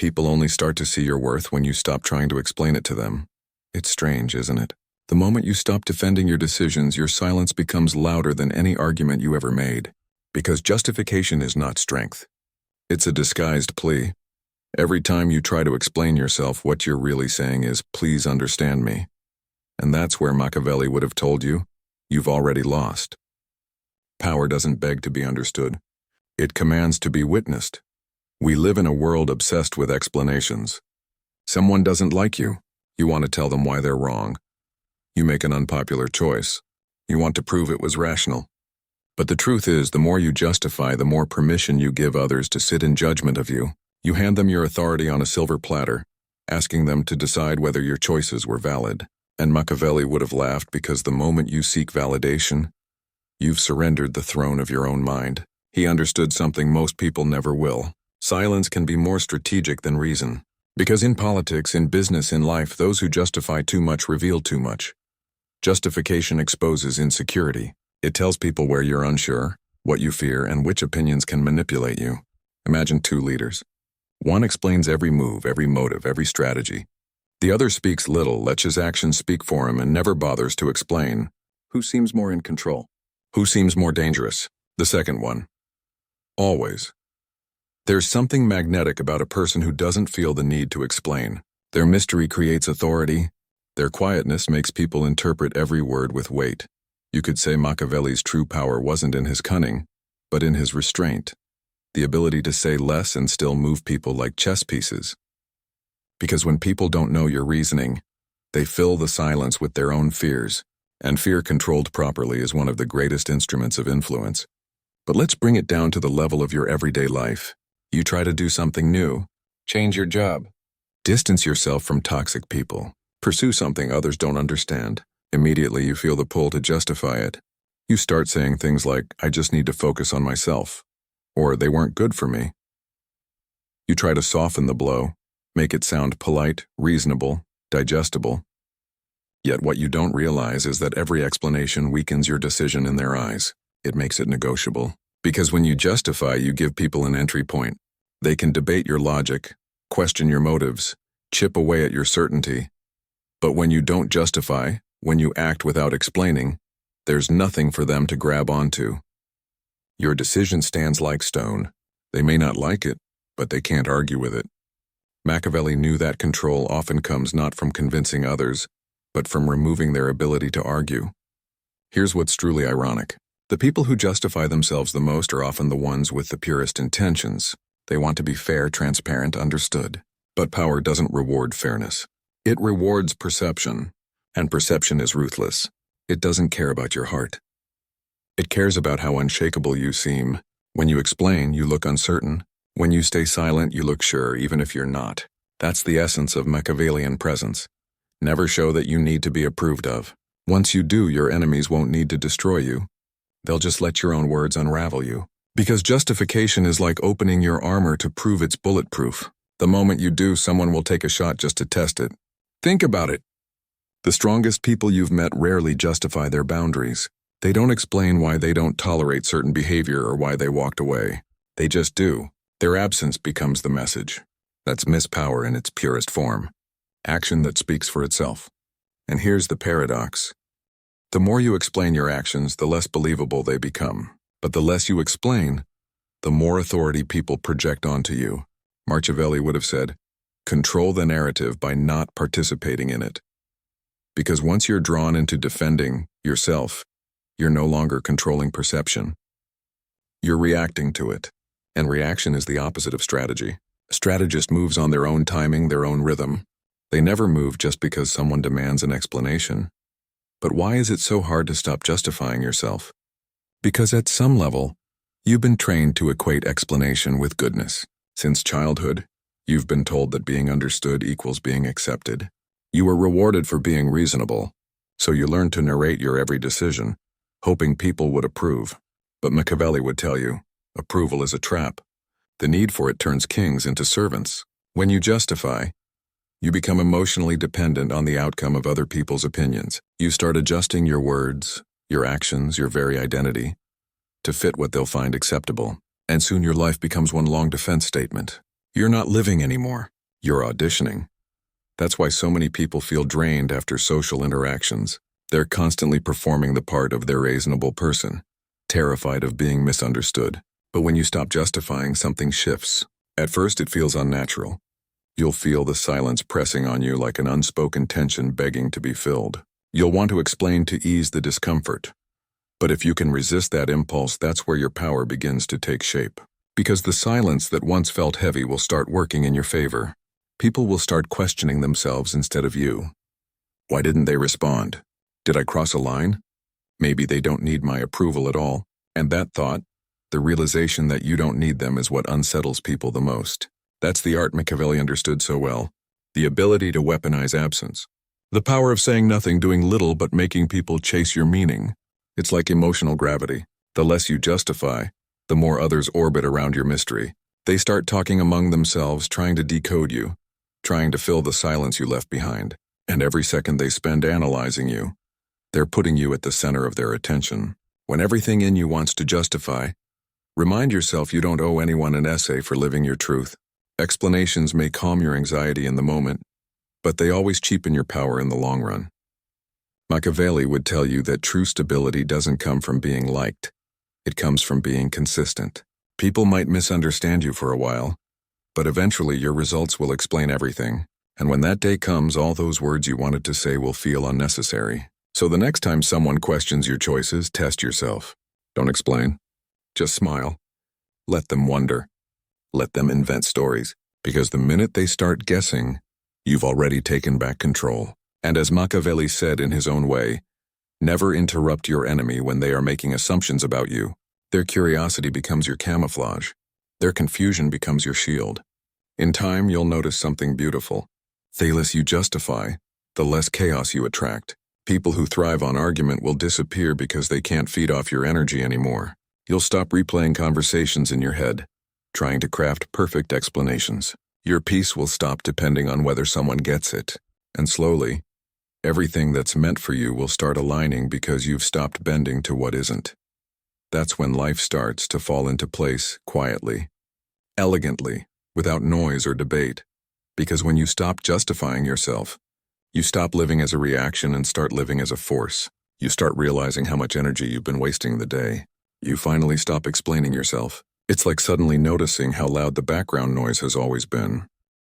People only start to see your worth when you stop trying to explain it to them. It's strange, isn't it? The moment you stop defending your decisions, your silence becomes louder than any argument you ever made. Because justification is not strength. It's a disguised plea. Every time you try to explain yourself, what you're really saying is, "Please understand me." And that's where Machiavelli would have told you, you've already lost. Power doesn't beg to be understood. It commands to be witnessed. We live in a world obsessed with explanations. Someone doesn't like you. You want to tell them why they're wrong. You make an unpopular choice. You want to prove it was rational. But the truth is, the more you justify, the more permission you give others to sit in judgment of you. You hand them your authority on a silver platter, asking them to decide whether your choices were valid. And Machiavelli would have laughed, because the moment you seek validation, you've surrendered the throne of your own mind. He understood something most people never will. Silence can be more strategic than reason. Because in politics, in business, in life, those who justify too much reveal too much. Justification exposes insecurity. It tells people where you're unsure, what you fear, and which opinions can manipulate you. Imagine two leaders. One explains every move, every motive, every strategy. The other speaks little, lets his actions speak for him, and never bothers to explain. Who seems more in control? Who seems more dangerous? The second one. Always. There's something magnetic about a person who doesn't feel the need to explain. Their mystery creates authority. Their quietness makes people interpret every word with weight. You could say Machiavelli's true power wasn't in his cunning, but in his restraint. The ability to say less and still move people like chess pieces. Because when people don't know your reasoning, they fill the silence with their own fears, and fear controlled properly is one of the greatest instruments of influence. But let's bring it down to the level of your everyday life. You try to do something new, change your job, distance yourself from toxic people, pursue something others don't understand. Immediately you feel the pull to justify it. You start saying things like, "I just need to focus on myself," or "they weren't good for me." You try to soften the blow, make it sound polite, reasonable, digestible. Yet what you don't realize is that every explanation weakens your decision in their eyes. It makes it negotiable. Because when you justify, you give people an entry point. They can debate your logic, question your motives, chip away at your certainty. But when you don't justify, when you act without explaining, there's nothing for them to grab onto. Your decision stands like stone. They may not like it, but they can't argue with it. Machiavelli knew that control often comes not from convincing others, but from removing their ability to argue. Here's what's truly ironic. The people who justify themselves the most are often the ones with the purest intentions. They want to be fair, transparent, understood. But power doesn't reward fairness. It rewards perception, and perception is ruthless. It doesn't care about your heart. It cares about how unshakable you seem. When you explain, you look uncertain. When you stay silent, you look sure, even if you're not. That's the essence of Machiavellian presence. Never show that you need to be approved of. Once you do, your enemies won't need to destroy you. They'll just let your own words unravel you. Because justification is like opening your armor to prove it's bulletproof. The moment you do, someone will take a shot just to test it. Think about it. The strongest people you've met rarely justify their boundaries. They don't explain why they don't tolerate certain behavior or why they walked away. They just do. Their absence becomes the message. That's mispower in its purest form. Action that speaks for itself. And here's the paradox. The more you explain your actions, the less believable they become. But the less you explain, the more authority people project onto you. Machiavelli would have said, "Control the narrative by not participating in it." Because once you're drawn into defending yourself, you're no longer controlling perception. You're reacting to it. And reaction is the opposite of strategy. A strategist moves on their own timing, their own rhythm. They never move just because someone demands an explanation. But why is it so hard to stop justifying yourself? Because at some level, you've been trained to equate explanation with goodness. Since childhood, you've been told that being understood equals being accepted. You were rewarded for being reasonable, so you learned to narrate your every decision, hoping people would approve. But Machiavelli would tell you, approval is a trap. The need for it turns kings into servants. When you justify, you become emotionally dependent on the outcome of other people's opinions. You start adjusting your words, your actions, your very identity, to fit what they'll find acceptable. And soon your life becomes one long defense statement. You're not living anymore. You're auditioning. That's why so many people feel drained after social interactions. They're constantly performing the part of their reasonable person, terrified of being misunderstood. But when you stop justifying, something shifts. At first, it feels unnatural. You'll feel the silence pressing on you like an unspoken tension begging to be filled. You'll want to explain to ease the discomfort. But if you can resist that impulse, that's where your power begins to take shape. Because the silence that once felt heavy will start working in your favor. People will start questioning themselves instead of you. Why didn't they respond? Did I cross a line? Maybe they don't need my approval at all. And that thought, the realization that you don't need them, is what unsettles people the most. That's the art Machiavelli understood so well. The ability to weaponize absence. The power of saying nothing, doing little, but making people chase your meaning. It's like emotional gravity. The less you justify, the more others orbit around your mystery. They start talking among themselves, trying to decode you, trying to fill the silence you left behind. And every second they spend analyzing you, they're putting you at the center of their attention. When everything in you wants to justify, remind yourself you don't owe anyone an essay for living your truth. Explanations may calm your anxiety in the moment, but they always cheapen your power in the long run. Machiavelli would tell you that true stability doesn't come from being liked. It comes from being consistent. People might misunderstand you for a while, but eventually your results will explain everything. And when that day comes, all those words you wanted to say will feel unnecessary. So the next time someone questions your choices, test yourself. Don't explain. Just smile. Let them wonder. Let them invent stories. Because the minute they start guessing, you've already taken back control. And as Machiavelli said in his own way, never interrupt your enemy when they are making assumptions about you. Their curiosity becomes your camouflage. Their confusion becomes your shield. In time, you'll notice something beautiful. The less you justify, the less chaos you attract. People who thrive on argument will disappear because they can't feed off your energy anymore. You'll stop replaying conversations in your head, trying to craft perfect explanations. Your peace will stop depending on whether someone gets it. And slowly, everything that's meant for you will start aligning because you've stopped bending to what isn't. That's when life starts to fall into place quietly, elegantly, without noise or debate. Because when you stop justifying yourself, you stop living as a reaction and start living as a force. You start realizing how much energy you've been wasting the day. You finally stop explaining yourself. It's like suddenly noticing how loud the background noise has always been.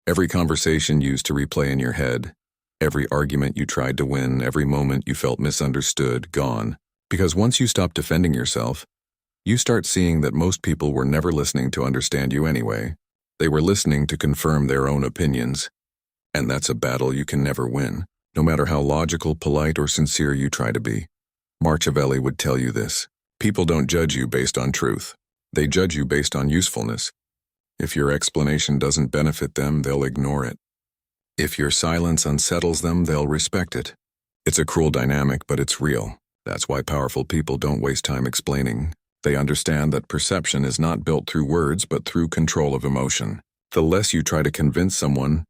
Every conversation used to replay in your head, every argument you tried to win, every moment you felt misunderstood, gone. Because once you stop defending yourself, you start seeing that most people were never listening to understand you anyway. They were listening to confirm their own opinions. And that's a battle you can never win, no matter how logical, polite, or sincere you try to be. Machiavelli would tell you this. People don't judge you based on truth. They judge you based on usefulness. If your explanation doesn't benefit them, they'll ignore it. If your silence unsettles them, they'll respect it. It's a cruel dynamic, but it's real. That's why powerful people don't waste time explaining. They understand that perception is not built through words, but through control of emotion. The less you try to convince someone,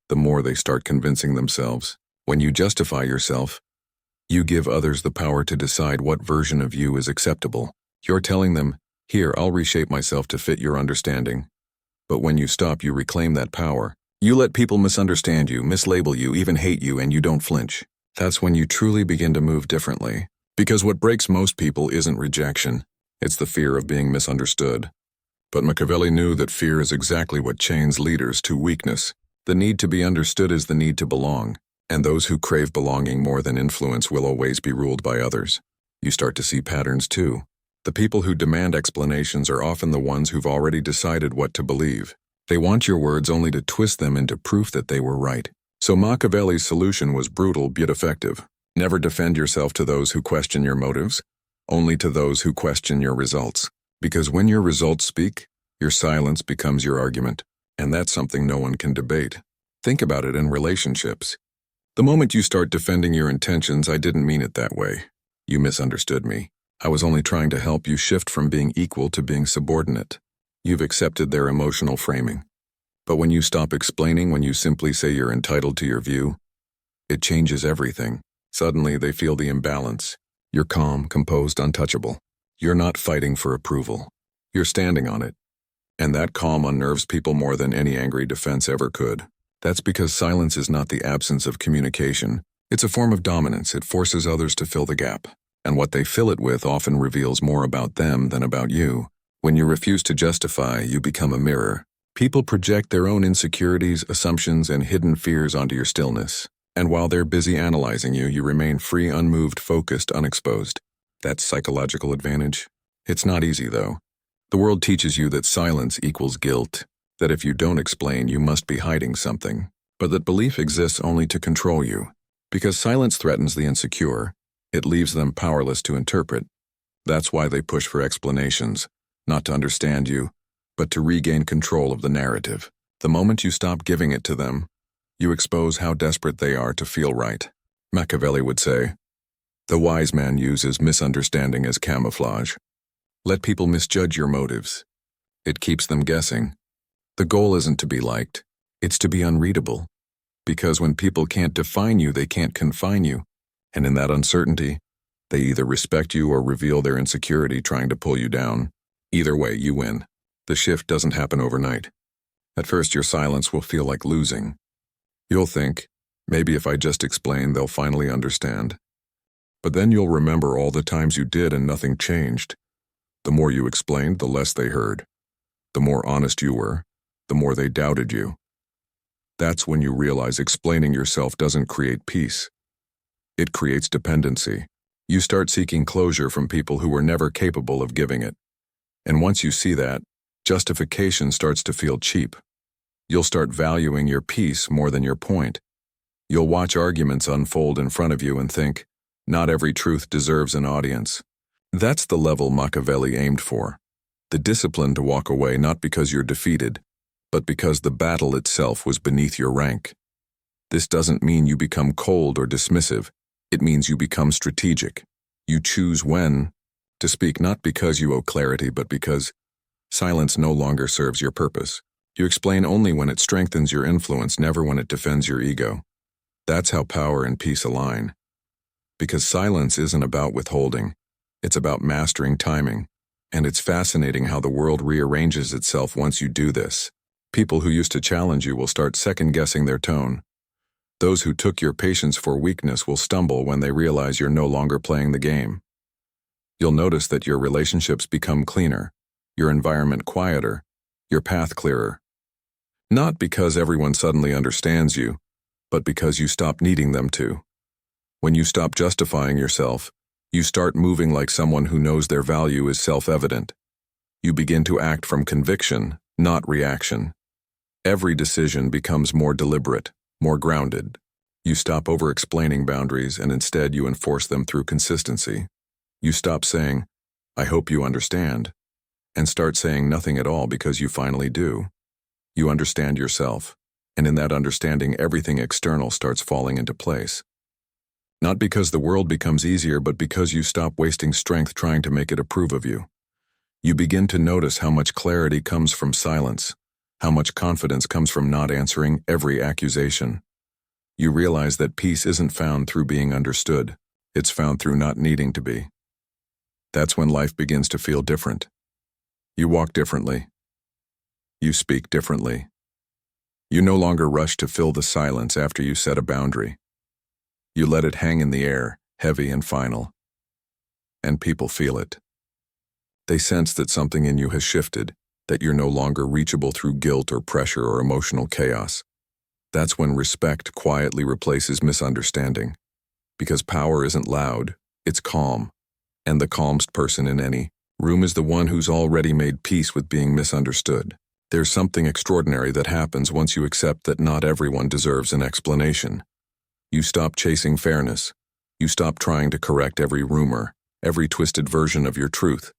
the more they start convincing themselves. When you justify yourself, you give others the power to decide what version of you is acceptable. You're telling them, here, I'll reshape myself to fit your understanding. But when you stop, you reclaim that power. You let people misunderstand you, mislabel you, even hate you, and you don't flinch. That's when you truly begin to move differently. Because what breaks most people isn't rejection. It's the fear of being misunderstood. But Machiavelli knew that fear is exactly what chains leaders to weakness. The need to be understood is the need to belong, and those who crave belonging more than influence will always be ruled by others. You start to see patterns too. The people who demand explanations are often the ones who've already decided what to believe. They want your words only to twist them into proof that they were right. So Machiavelli's solution was brutal yet effective. Never defend yourself to those who question your motives, only to those who question your results. Because when your results speak, your silence becomes your argument. And that's something no one can debate. Think about it in relationships. The moment you start defending your intentions, I didn't mean it that way. You misunderstood me. I was only trying to help you shift from being equal to being subordinate. You've accepted their emotional framing. But when you stop explaining, when you simply say you're entitled to your view, it changes everything. Suddenly they feel the imbalance. You're calm, composed, untouchable. You're not fighting for approval. You're standing on it. And that calm unnerves people more than any angry defense ever could. That's because silence is not the absence of communication. It's a form of dominance. It forces others to fill the gap. And what they fill it with often reveals more about them than about you. When you refuse to justify, you become a mirror. People project their own insecurities, assumptions, and hidden fears onto your stillness. And while they're busy analyzing you, you remain free, unmoved, focused, unexposed. That's psychological advantage. It's not easy, though. The world teaches you that silence equals guilt, that if you don't explain, you must be hiding something. But that belief exists only to control you. Because silence threatens the insecure, it leaves them powerless to interpret. That's why they push for explanations, not to understand you, but to regain control of the narrative. The moment you stop giving it to them, you expose how desperate they are to feel right. Machiavelli would say, "The wise man uses misunderstanding as camouflage." Let people misjudge your motives. It keeps them guessing. The goal isn't to be liked, it's to be unreadable. Because when people can't define you, they can't confine you. And in that uncertainty, they either respect you or reveal their insecurity trying to pull you down. Either way, you win. The shift doesn't happen overnight. At first, your silence will feel like losing. You'll think, maybe if I just explain, they'll finally understand. But then you'll remember all the times you did and nothing changed. The more you explained, the less they heard. The more honest you were, the more they doubted you. That's when you realize explaining yourself doesn't create peace. It creates dependency. You start seeking closure from people who were never capable of giving it. And once you see that, justification starts to feel cheap. You'll start valuing your peace more than your point. You'll watch arguments unfold in front of you and think, not every truth deserves an audience. That's the level Machiavelli aimed for. The discipline to walk away not because you're defeated, but because the battle itself was beneath your rank. This doesn't mean you become cold or dismissive. It means you become strategic. You choose when to speak, not because you owe clarity, but because silence no longer serves your purpose. You explain only when it strengthens your influence, never when it defends your ego. That's how power and peace align. Because silence isn't about withholding. It's about mastering timing. And it's fascinating how the world rearranges itself once you do this. People who used to challenge you will start second-guessing their tone. Those who took your patience for weakness will stumble when they realize you're no longer playing the game. You'll notice that your relationships become cleaner, your environment quieter, your path clearer. Not because everyone suddenly understands you, but because you stop needing them to. When you stop justifying yourself, you start moving like someone who knows their value is self-evident. You begin to act from conviction, not reaction. Every decision becomes more deliberate, more grounded. You stop over-explaining boundaries and instead you enforce them through consistency. You stop saying, "I hope you understand," and start saying nothing at all because you finally do. You understand yourself, and in that understanding everything external starts falling into place. Not because the world becomes easier, but because you stop wasting strength trying to make it approve of you. You begin to notice how much clarity comes from silence, how much confidence comes from not answering every accusation. You realize that peace isn't found through being understood, it's found through not needing to be. That's when life begins to feel different. You walk differently. You speak differently. You no longer rush to fill the silence after you set a boundary. You let it hang in the air, heavy and final. And people feel it. They sense that something in you has shifted, that you're no longer reachable through guilt or pressure or emotional chaos. That's when respect quietly replaces misunderstanding. Because power isn't loud, it's calm. And the calmest person in any room is the one who's already made peace with being misunderstood. There's something extraordinary that happens once you accept that not everyone deserves an explanation. You stop chasing fairness. You stop trying to correct every rumor, every twisted version of your truth.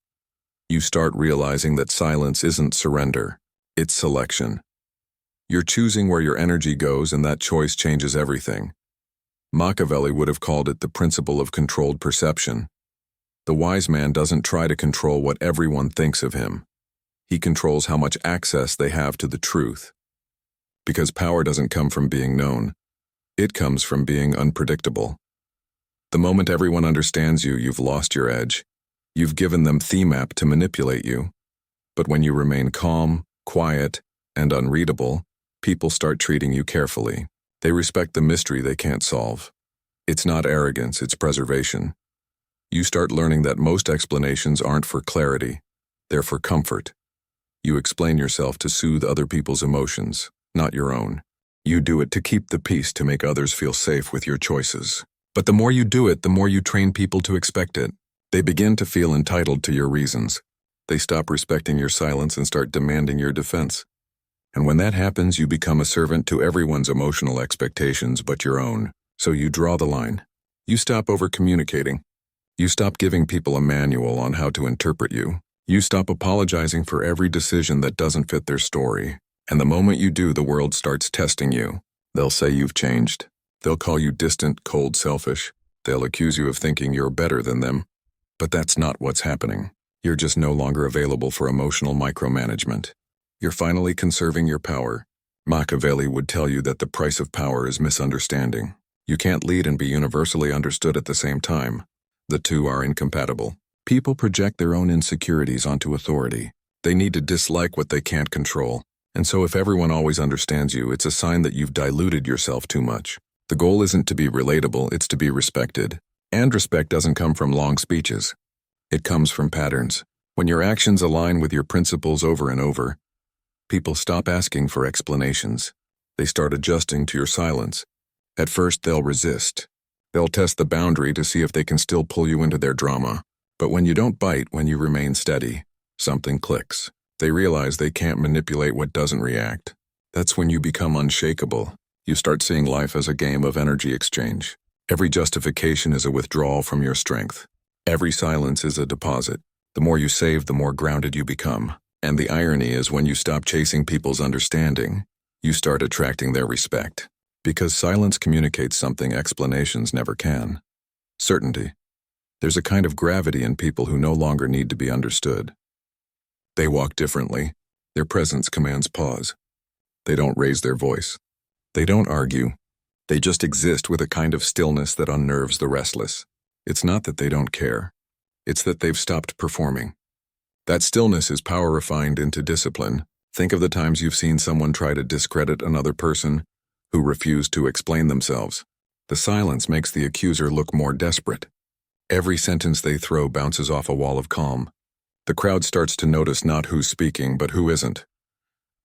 You start realizing that silence isn't surrender, it's selection. You're choosing where your energy goes, and that choice changes everything. Machiavelli would have called it the principle of controlled perception. The wise man doesn't try to control what everyone thinks of him. He controls how much access they have to the truth. Because power doesn't come from being known. It comes from being unpredictable. The moment everyone understands you, you've lost your edge. You've given them theme map to manipulate you. But when you remain calm, quiet, and unreadable, people start treating you carefully. They respect the mystery they can't solve. It's not arrogance, it's preservation. You start learning that most explanations aren't for clarity, they're for comfort. You explain yourself to soothe other people's emotions, not your own. You do it to keep the peace, to make others feel safe with your choices. But the more you do it, the more you train people to expect it. They begin to feel entitled to your reasons. They stop respecting your silence and start demanding your defense. And when that happens, you become a servant to everyone's emotional expectations but your own. So you draw the line. You stop over-communicating. You stop giving people a manual on how to interpret you. You stop apologizing for every decision that doesn't fit their story. And the moment you do, the world starts testing you. They'll say you've changed. They'll call you distant, cold, selfish. They'll accuse you of thinking you're better than them. But that's not what's happening. You're just no longer available for emotional micromanagement. You're finally conserving your power. Machiavelli would tell you that the price of power is misunderstanding. You can't lead and be universally understood at the same time. The two are incompatible. People project their own insecurities onto authority. They need to dislike what they can't control. And so if everyone always understands you, it's a sign that you've diluted yourself too much. The goal isn't to be relatable, it's to be respected. And respect doesn't come from long speeches. It comes from patterns. When your actions align with your principles over and over, people stop asking for explanations. They start adjusting to your silence. At first, they'll resist. They'll test the boundary to see if they can still pull you into their drama. But when you don't bite, when you remain steady, something clicks. They realize they can't manipulate what doesn't react. That's when you become unshakable. You start seeing life as a game of energy exchange. Every justification is a withdrawal from your strength. Every silence is a deposit. The more you save, the more grounded you become. And the irony is, when you stop chasing people's understanding, you start attracting their respect. Because silence communicates something explanations never can. Certainty. There's a kind of gravity in people who no longer need to be understood. They walk differently. Their presence commands pause. They don't raise their voice. They don't argue. They just exist with a kind of stillness that unnerves the restless. It's not that they don't care. It's that they've stopped performing. That stillness is power refined into discipline. Think of the times you've seen someone try to discredit another person who refused to explain themselves. The silence makes the accuser look more desperate. Every sentence they throw bounces off a wall of calm. The crowd starts to notice not who's speaking, but who isn't.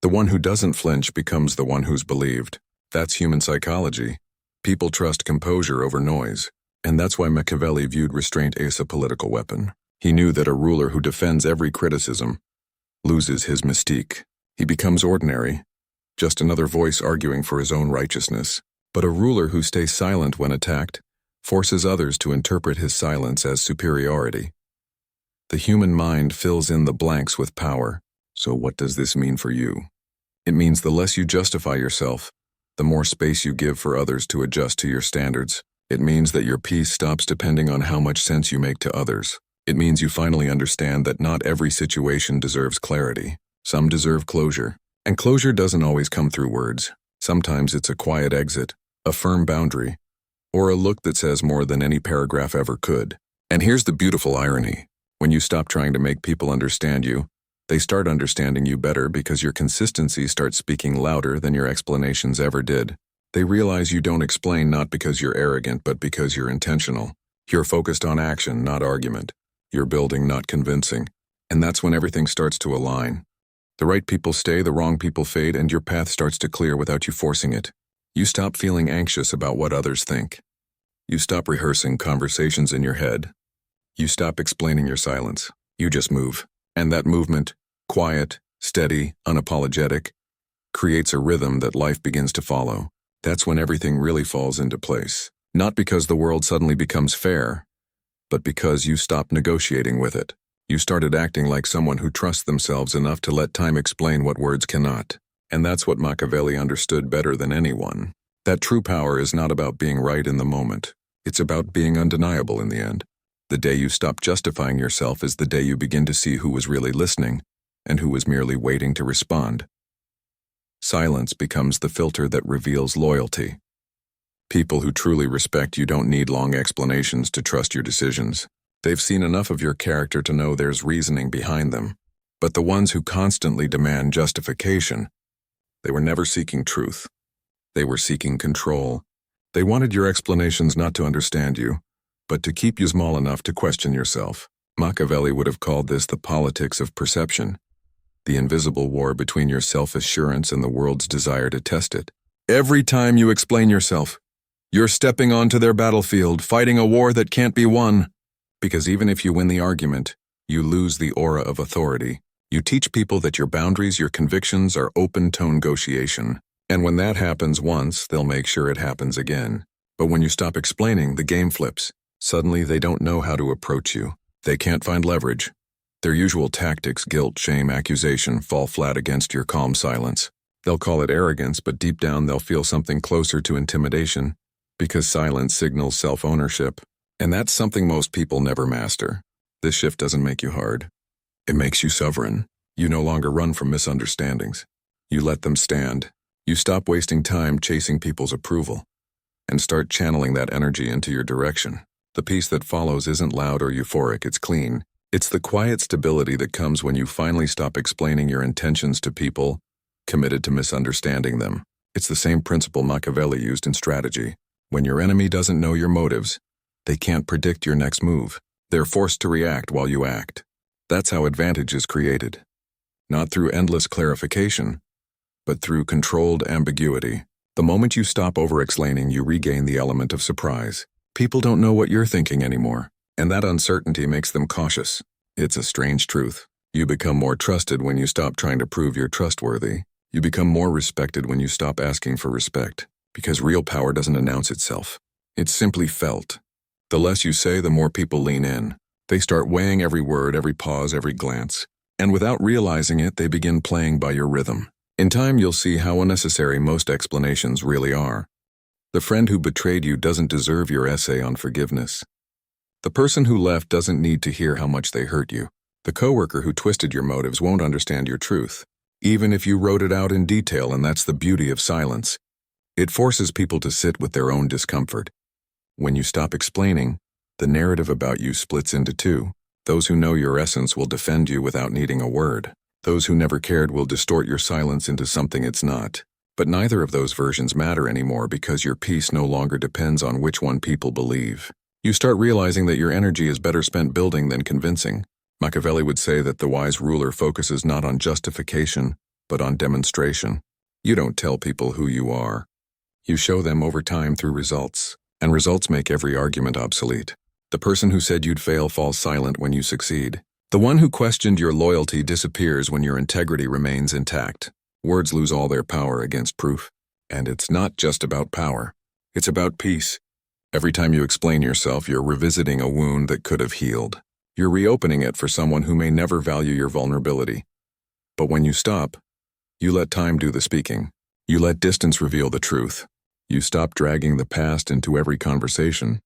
The one who doesn't flinch becomes the one who's believed. That's human psychology. People trust composure over noise. And that's why Machiavelli viewed restraint as a political weapon. He knew that a ruler who defends every criticism loses his mystique. He becomes ordinary, just another voice arguing for his own righteousness. But a ruler who stays silent when attacked forces others to interpret his silence as superiority. The human mind fills in the blanks with power. So what does this mean for you? It means the less you justify yourself, the more space you give for others to adjust to your standards. It means that your peace stops depending on how much sense you make to others. It means you finally understand that not every situation deserves clarity. Some deserve closure. And closure doesn't always come through words. Sometimes it's a quiet exit, a firm boundary, or a look that says more than any paragraph ever could. And here's the beautiful irony. When you stop trying to make people understand you, they start understanding you better because your consistency starts speaking louder than your explanations ever did. They realize you don't explain not because you're arrogant, but because you're intentional. You're focused on action, not argument. You're building, not convincing. And that's when everything starts to align. The right people stay, the wrong people fade, and your path starts to clear without you forcing it. You stop feeling anxious about what others think. You stop rehearsing conversations in your head. You stop explaining your silence. You just move. And that movement, quiet, steady, unapologetic, creates a rhythm that life begins to follow. That's when everything really falls into place. Not because the world suddenly becomes fair, but because you stopped negotiating with it. You started acting like someone who trusts themselves enough to let time explain what words cannot. And that's what Machiavelli understood better than anyone. That true power is not about being right in the moment. It's about being undeniable in the end. The day you stop justifying yourself is the day you begin to see who was really listening and who was merely waiting to respond. Silence becomes the filter that reveals loyalty. People who truly respect you don't need long explanations to trust your decisions. They've seen enough of your character to know there's reasoning behind them. But the ones who constantly demand justification, they were never seeking truth. They were seeking control. They wanted your explanations not to understand you, but to keep you small enough to question yourself. Machiavelli would have called this the politics of perception, the invisible war between your self-assurance and the world's desire to test it. Every time you explain yourself, you're stepping onto their battlefield, fighting a war that can't be won. Because even if you win the argument, you lose the aura of authority. You teach people that your boundaries, your convictions are open-tone negotiation. And when that happens once, they'll make sure it happens again. But when you stop explaining, the game flips. Suddenly, they don't know how to approach you. They can't find leverage. Their usual tactics, guilt, shame, accusation, fall flat against your calm silence. They'll call it arrogance, but deep down they'll feel something closer to intimidation, because silence signals self-ownership. And that's something most people never master. This shift doesn't make you hard. It makes you sovereign. You no longer run from misunderstandings. You let them stand. You stop wasting time chasing people's approval and start channeling that energy into your direction. The peace that follows isn't loud or euphoric, it's clean. It's the quiet stability that comes when you finally stop explaining your intentions to people, committed to misunderstanding them. It's the same principle Machiavelli used in strategy. When your enemy doesn't know your motives, they can't predict your next move. They're forced to react while you act. That's how advantage is created. Not through endless clarification, but through controlled ambiguity. The moment you stop over-explaining, you regain the element of surprise. People don't know what you're thinking anymore, and that uncertainty makes them cautious. It's a strange truth. You become more trusted when you stop trying to prove you're trustworthy. You become more respected when you stop asking for respect, because real power doesn't announce itself. It's simply felt. The less you say, the more people lean in. They start weighing every word, every pause, every glance, and without realizing it, they begin playing by your rhythm. In time, you'll see how unnecessary most explanations really are. The friend who betrayed you doesn't deserve your essay on forgiveness. The person who left doesn't need to hear how much they hurt you. The coworker who twisted your motives won't understand your truth, even if you wrote it out in detail, and that's the beauty of silence. It forces people to sit with their own discomfort. When you stop explaining, the narrative about you splits into two. Those who know your essence will defend you without needing a word. Those who never cared will distort your silence into something it's not. But neither of those versions matter anymore because your peace no longer depends on which one people believe. You start realizing that your energy is better spent building than convincing. Machiavelli would say that the wise ruler focuses not on justification, but on demonstration. You don't tell people who you are. You show them over time through results, and results make every argument obsolete. The person who said you'd fail falls silent when you succeed. The one who questioned your loyalty disappears when your integrity remains intact. Words lose all their power against proof. And it's not just about power. It's about peace. Every time you explain yourself, you're revisiting a wound that could have healed. You're reopening it for someone who may never value your vulnerability. But when you stop, you let time do the speaking. You let distance reveal the truth. You stop dragging the past into every conversation.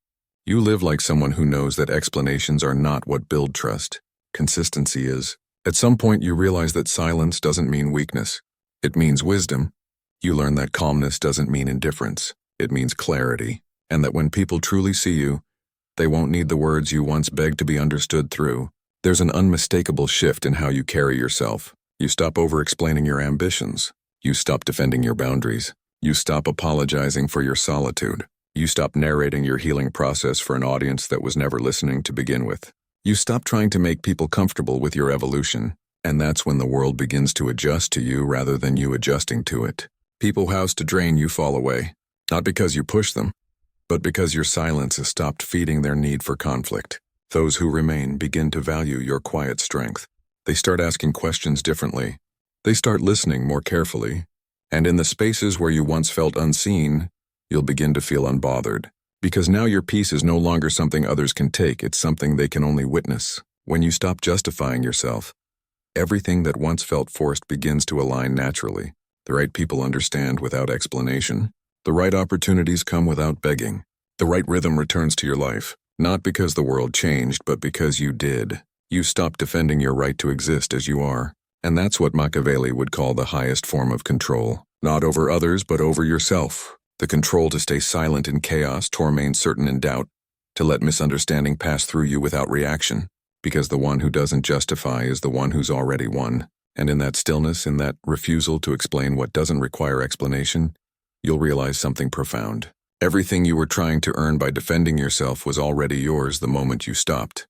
You live like someone who knows that explanations are not what build trust. Consistency is. At some point, you realize that silence doesn't mean weakness. It means wisdom. You learn that calmness doesn't mean indifference. It means clarity. And that when people truly see you, they won't need the words you once begged to be understood through. There's an unmistakable shift in how you carry yourself. You stop over-explaining your ambitions. You stop defending your boundaries. You stop apologizing for your solitude. You stop narrating your healing process for an audience that was never listening to begin with. You stop trying to make people comfortable with your evolution, and that's when the world begins to adjust to you rather than you adjusting to it. People housed to drain you fall away, not because you push them, but because your silence has stopped feeding their need for conflict. Those who remain begin to value your quiet strength. They start asking questions differently. They start listening more carefully. And in the spaces where you once felt unseen, you'll begin to feel unbothered. Because now your peace is no longer something others can take, it's something they can only witness. When you stop justifying yourself, everything that once felt forced begins to align naturally. The right people understand without explanation. The right opportunities come without begging. The right rhythm returns to your life, not because the world changed, but because you did. You stopped defending your right to exist as you are. And that's what Machiavelli would call the highest form of control. Not over others, but over yourself. The control to stay silent in chaos, to remain certain in doubt, to let misunderstanding pass through you without reaction. because the one who doesn't justify is the one who's already won. And in that stillness, in that refusal to explain what doesn't require explanation, you'll realize something profound. Everything you were trying to earn by defending yourself was already yours the moment you stopped.